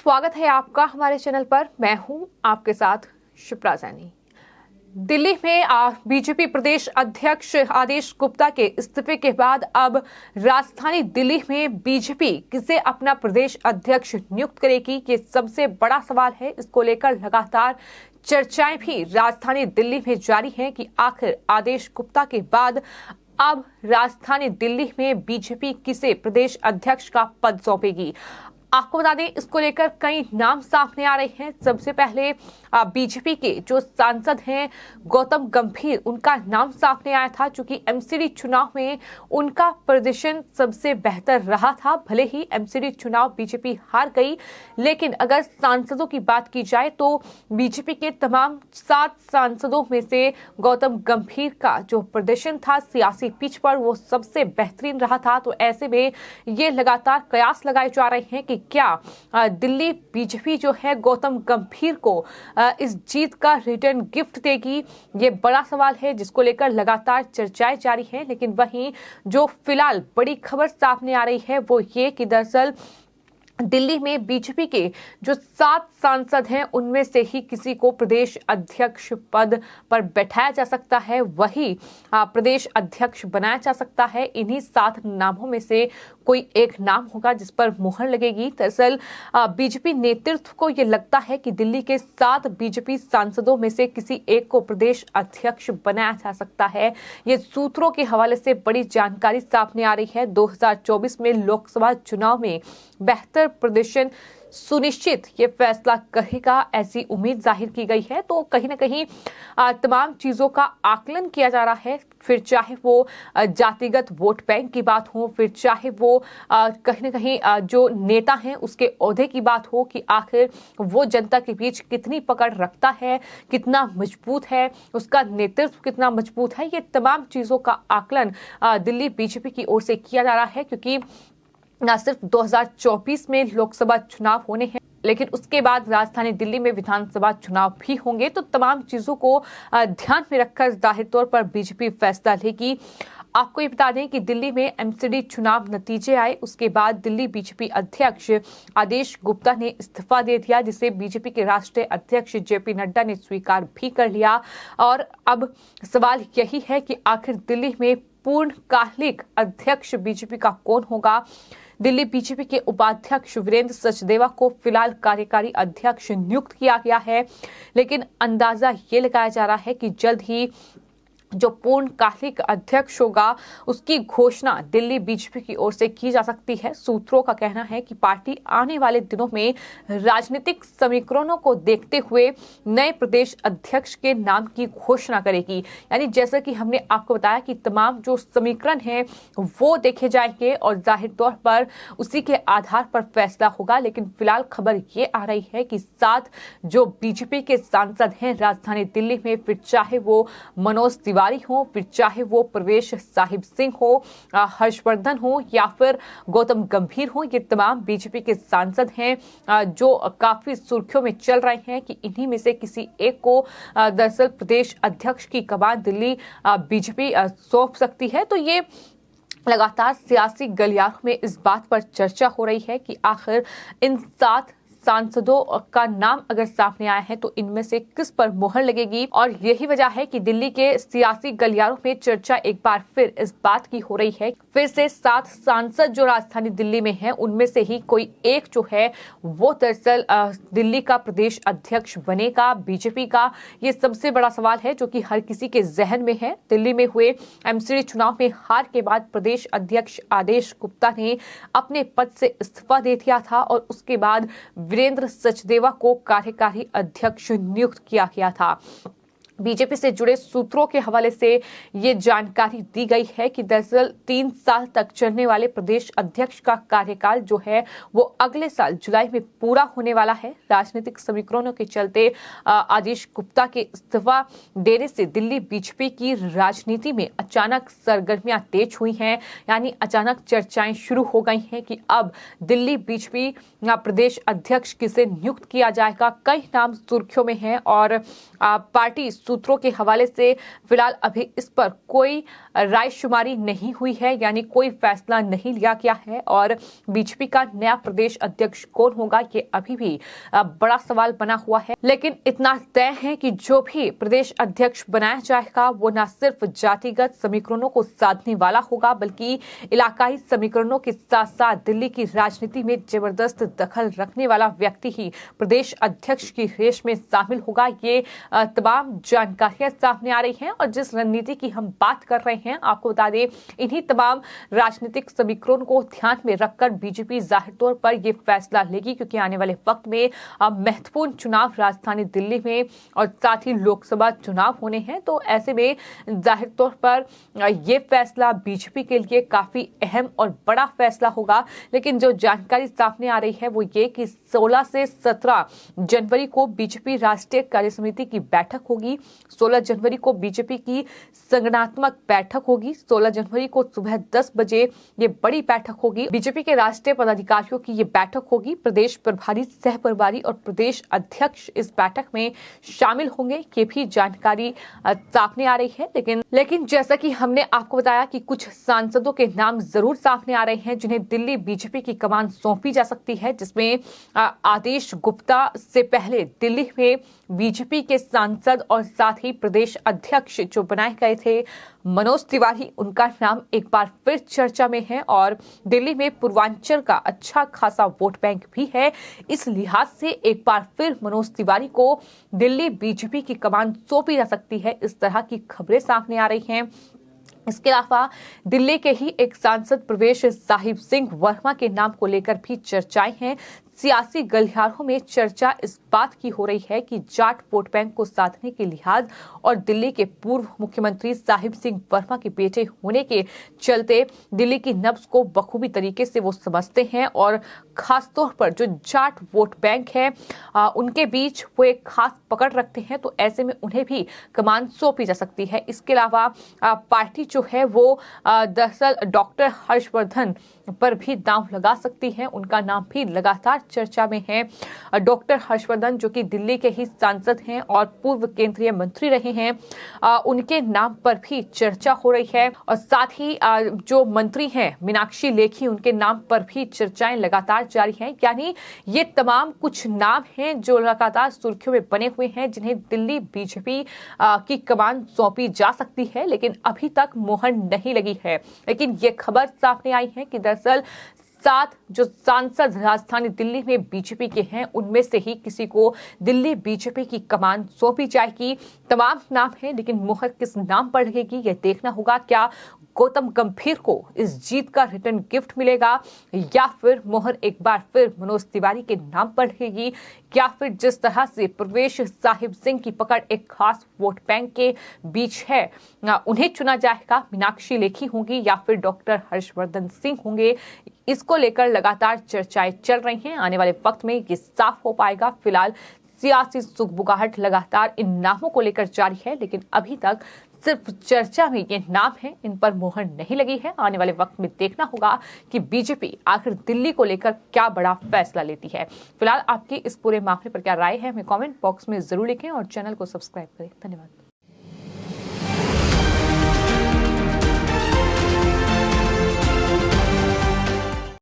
स्वागत है आपका हमारे चैनल पर। मैं हूं आपके साथ शिप्रा सैनी। दिल्ली में बीजेपी प्रदेश अध्यक्ष आदेश गुप्ता के इस्तीफे के बाद अब राजधानी दिल्ली में बीजेपी किसे अपना प्रदेश अध्यक्ष नियुक्त करेगी, ये सबसे बड़ा सवाल है। इसको लेकर लगातार चर्चाएं भी राजधानी दिल्ली में जारी हैं कि आखिर आदेश गुप्ता के बाद अब राजधानी दिल्ली में बीजेपी किसे प्रदेश अध्यक्ष का पद सौंपेगी। आपको बता दें, इसको लेकर कई नाम सामने आ रहे हैं। सबसे पहले बीजेपी के जो सांसद हैं गौतम गंभीर, उनका नाम सामने आया था, क्योंकि एमसीडी चुनाव में उनका प्रदर्शन सबसे बेहतर रहा था। भले ही एमसीडी चुनाव बीजेपी हार गई, लेकिन अगर सांसदों की बात की जाए तो बीजेपी के तमाम 7 सांसदों में से गौतम गंभीर का जो प्रदर्शन था सियासी पिच पर, वो सबसे बेहतरीन रहा था। तो ऐसे में ये लगातार कयास लगाए जा रहे हैं कि क्या दिल्ली बीजेपी जो है गौतम गंभीर को इस जीत का रिटर्न गिफ्ट देगी। ये बड़ा सवाल है जिसको लेकर लगातार चर्चाएं जारी हैं। लेकिन वहीं जो फिलहाल बड़ी खबर सामने आ रही है वो ये कि दरअसल दिल्ली में बीजेपी के जो 7 सांसद हैं उनमें से ही किसी को प्रदेश अध्यक्ष पद पर बैठाया जा सकता है, वही प्रदेश अध्यक्ष बनाया जा सकता है। इन्हीं 7 नामों में से कोई एक नाम होगा जिस पर मुहर लगेगी। दरअसल बीजेपी नेतृत्व को यह लगता है कि दिल्ली के 7 बीजेपी सांसदों में से किसी एक को प्रदेश अध्यक्ष बनाया जा सकता है। ये सूत्रों के हवाले से बड़ी जानकारी सामने आ रही है। 2024 में लोकसभा चुनाव में बेहतर प्रदर्शन सुनिश्चित ये फैसला करेगा, ऐसी उम्मीद जाहिर की गई है। तो कहीं ना कहीं तमाम चीजों का आकलन किया जा रहा है, फिर चाहे वो जातिगत वोट बैंक की बात हो, फिर चाहे वो कहीं ना कहीं जो नेता हैं उसके ओहदे की बात हो कि आखिर वो जनता के बीच कितनी पकड़ रखता है, कितना मजबूत है, उसका नेतृत्व कितना मजबूत है। ये तमाम चीजों का आकलन दिल्ली बीजेपी की ओर से किया जा रहा है, क्योंकि न सिर्फ 2024 में लोकसभा चुनाव होने हैं, लेकिन उसके बाद राजधानी दिल्ली में विधानसभा चुनाव भी होंगे। तो तमाम चीजों को ध्यान में रखकर जाहिर तौर पर बीजेपी फैसला लेगी। आपको ये बता दें कि दिल्ली में एमसीडी चुनाव नतीजे आए, उसके बाद दिल्ली बीजेपी अध्यक्ष आदेश गुप्ता ने इस्तीफा दे दिया, जिसे बीजेपी के राष्ट्रीय अध्यक्ष जेपी नड्डा ने स्वीकार भी कर लिया। और अब सवाल यही है कि आखिर दिल्ली में पूर्णकालिक अध्यक्ष बीजेपी का कौन होगा। दिल्ली बीजेपी के उपाध्यक्ष वीरेंद्र सचदेवा को फिलहाल कार्यकारी अध्यक्ष नियुक्त किया गया है, लेकिन अंदाजा ये लगाया जा रहा है कि जल्द ही जो पूर्णकालिक अध्यक्ष होगा उसकी घोषणा दिल्ली बीजेपी की ओर से की जा सकती है। सूत्रों का कहना है कि पार्टी आने वाले दिनों में राजनीतिक समीकरणों को देखते हुए नए प्रदेश अध्यक्ष के नाम की घोषणा करेगी। यानी जैसा कि हमने आपको बताया कि तमाम जो समीकरण हैं वो देखे जाएंगे और जाहिर तौर पर उसी के आधार पर फैसला होगा। लेकिन फिलहाल खबर ये आ रही है कि 7 जो बीजेपी के सांसद हैं राजधानी दिल्ली में, फिर चाहे वो मनोज हो, फिर चाहे वो प्रवेश साहिब सिंह हो, हर्षवर्धन हो या फिर गौतम गंभीर हो, ये तमाम बीजेपी के सांसद हैं जो काफी सुर्खियों में चल रहे हैं कि इन्हीं में से किसी एक को दरअसल प्रदेश अध्यक्ष की कमान दिल्ली बीजेपी सौंप सकती है। तो ये लगातार सियासी गलियारों में इस बात पर चर्चा हो रही है कि आखिर इन 7 सांसदों का नाम अगर सामने आया है तो इनमें से किस पर मुहर लगेगी। और यही वजह है कि दिल्ली के सियासी गलियारों में चर्चा एक बार फिर इस बात की हो रही है, फिर से 7 सांसद जो राजधानी दिल्ली में हैं उनमें से ही कोई एक जो है वो दरअसल दिल्ली का प्रदेश अध्यक्ष बनेगा बीजेपी का। ये सबसे बड़ा सवाल है जो कि हर किसी के जहन में है। दिल्ली में हुए एमसीडी चुनाव में हार के बाद प्रदेश अध्यक्ष आदेश गुप्ता ने अपने पद से इस्तीफा दे दिया था और उसके बाद वीरेंद्र सचदेवा को कार्यकारी अध्यक्ष नियुक्त किया गया था। बीजेपी से जुड़े सूत्रों के हवाले से ये जानकारी दी गई है कि दरअसल 3 साल तक चलने वाले प्रदेश अध्यक्ष का कार्यकाल जो है वो अगले साल जुलाई में पूरा होने वाला है। राजनीतिक समीकरणों के चलते आदेश गुप्ता के इस्तीफा देने से दिल्ली बीजेपी की राजनीति में अचानक सरगर्मियां तेज हुई हैं, यानी अचानक चर्चाएं शुरू हो गई हैं कि अब दिल्ली बीजेपी प्रदेश अध्यक्ष किसे नियुक्त किया जाएगा। कई नाम सुर्खियों में हैं और पार्टी सूत्रों के हवाले से फिलहाल अभी इस पर कोई रायशुमारी नहीं हुई है, यानी कोई फैसला नहीं लिया गया है और बीजेपी का नया प्रदेश अध्यक्ष कौन होगा ये अभी भी बड़ा सवाल बना हुआ है। लेकिन इतना तय है कि जो भी प्रदेश अध्यक्ष बनाया जाएगा वो न सिर्फ जातिगत समीकरणों को साधने वाला होगा बल्कि इलाकाई समीकरणों के साथ साथ दिल्ली की राजनीति में जबरदस्त दखल रखने वाला व्यक्ति ही प्रदेश अध्यक्ष की रेस में शामिल होगा। ये तमाम जानकारियां सामने आ रही हैं और जिस रणनीति की हम बात कर रहे हैं आपको बता दें, इन्हीं तमाम राजनीतिक समीकरणों को ध्यान में रखकर बीजेपी जाहिर तौर पर यह फैसला लेगी, क्योंकि आने वाले वक्त में महत्वपूर्ण चुनाव राजधानी दिल्ली में और साथ ही लोकसभा चुनाव होने हैं। तो ऐसे में जाहिर तौर पर यह फैसला बीजेपी के लिए काफी अहम और बड़ा फैसला होगा। लेकिन जो जानकारी सामने आ रही है वो ये कि 16 से 17 जनवरी को बीजेपी राष्ट्रीय कार्यसमिति की बैठक होगी। 16 जनवरी को बीजेपी की संगठनात्मक बैठक होगी। 16 जनवरी को सुबह 10 बजे ये बड़ी बैठक होगी। बीजेपी के राष्ट्रीय पदाधिकारियों की ये बैठक होगी। प्रदेश प्रभारी, सह प्रभारी और प्रदेश अध्यक्ष इस बैठक में शामिल होंगे, ये भी जानकारी सामने आ रही है। लेकिन जैसा कि हमने आपको बताया कि कुछ सांसदों के नाम जरूर सामने आ रहे हैं जिन्हें दिल्ली बीजेपी की कमान सौंपी जा सकती है, जिसमें आदेश गुप्ता से पहले दिल्ली में बीजेपी के सांसद और साथ ही प्रदेश अध्यक्ष जो बनाए गए थे मनोज तिवारी, उनका नाम एक बार फिर चर्चा में है और दिल्ली में पूर्वांचल का अच्छा खासा वोट बैंक भी है। इस लिहाज से एक बार फिर मनोज तिवारी को दिल्ली बीजेपी की कमान सौंपी जा सकती है, इस तरह की खबरें सामने आ रही हैं। इसके अलावा दिल्ली के ही एक सांसद प्रवेश साहिब सिंह वर्मा के नाम को लेकर भी चर्चाएं हैं। सियासी गलियारों में चर्चा इस बात की हो रही है कि जाट वोट बैंक को साधने के लिहाज और दिल्ली के पूर्व मुख्यमंत्री साहिब सिंह वर्मा के बेटे होने के चलते दिल्ली की नब्ज को बखूबी तरीके से वो समझते हैं और खासतौर पर जो जाट वोट बैंक है उनके बीच वो एक खास पकड़ रखते हैं। तो ऐसे में उन्हें भी कमान सौंपी जा सकती है। इसके अलावा पार्टी जो है वो दरअसल डॉक्टर हर्षवर्धन पर भी दांव लगा सकती है। उनका नाम भी लगातार चर्चा में है। डॉक्टर हर्षवर्धन जो कि दिल्ली के ही सांसद हैं और पूर्व केंद्रीय मंत्री रहे हैं, उनके नाम पर भी चर्चा हो रही है और साथ ही जो मंत्री हैं मीनाक्षी लेखी, उनके नाम पर भी चर्चाएं लगातार जारी हैं। यानी ये तमाम कुछ नाम हैं जो लगातार सुर्खियों में बने हुए हैं जिन्हें दिल्ली बीजेपी की कमान सौंपी जा सकती है, लेकिन अभी तक मोहर नहीं लगी है। लेकिन ये खबर सामने आई है कि दरअसल 7 जो सांसद राजधानी दिल्ली में बीजेपी के हैं उनमें से ही किसी को दिल्ली बीजेपी की कमान सौंपी जाएगी। तमाम नाम हैं, लेकिन मोहर किस नाम पर लगेगी यह देखना होगा। क्या गौतम गंभीर को इस जीत का रिटर्न गिफ्ट मिलेगा या फिर मोहर एक बार फिर मनोज तिवारी के नाम पर लगेगी, या फिर जिस तरह से प्रवेश साहिब सिंह की पकड़ एक खास वोट बैंक के बीच है उन्हें चुना जाएगा, मीनाक्षी लेखी होंगी या फिर डॉक्टर हर्षवर्धन सिंह होंगे। इसको लेकर लगातार चर्चाएं चल रही हैं। आने वाले वक्त में ये साफ हो पाएगा। फिलहाल सियासी सुगबुगाहट लगातार इन नामों को लेकर जारी है, लेकिन अभी तक सिर्फ चर्चा में ये नाम है, इन पर मोहर नहीं लगी है। आने वाले वक्त में देखना होगा कि बीजेपी आखिर दिल्ली को लेकर क्या बड़ा फैसला लेती है। फिलहाल आपकी इस पूरे मामले पर क्या राय है हमें कमेंट बॉक्स में जरूर लिखें और चैनल को सब्सक्राइब करें। धन्यवाद।